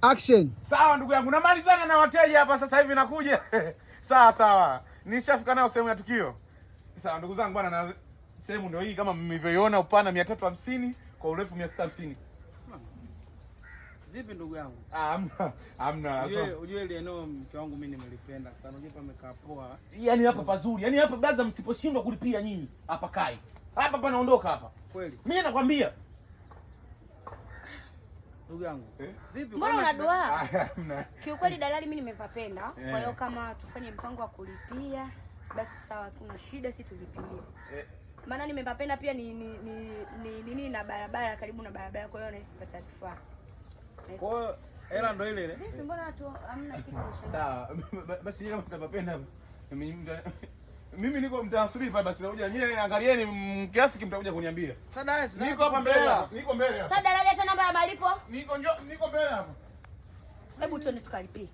Action. Sawa ndugu yangu, namalizana na wateja hapa sasa hivi nakuja. Sawa. Nishafika nayo sehemu ya tukio. Sawa ndugu zangu bwana, na sehemu ndio hii kama mlivyoiona, upana 350 kwa urefu 650. Vipi ndugu yangu? Hamna. Ujue ile eneo mke wangu mimi nimelipenda sana. Unajua pamekaa poa. Yaani hapa pazuri. Yaani hapa blaza, msiposhindwa kulipia nyinyi, hapa kai. Hapa panaondoka hapa. Kweli. Mimi nakwambia. Ndugu yangu. Vipi? Mbona unadoa? Kiukweli dalali mimi nimepapenda. Kwa hiyo kama tufanye mpango wa kulipia, basi sawa, kuna shida si tulipie. Maana nimepapenda pia ni na barabara, karibu na barabara, kwa hiyo nahisi pata kifaa. Kwa hiyo hela ndo ile ile. Vipi, mbona tu hamna kitu cha? Sawa. Basi kama mtapapenda mimi niko mtasubiri pale, basi nakuja nyewe, angalieni kiasi kimtakuja kuniambia. Sasa dalali niko hapa mbele hapa. Niko mbele hapa. Sasa dalali, acha namba ya malipo. Niko mbele hapa. Hebu tuende tukalipie.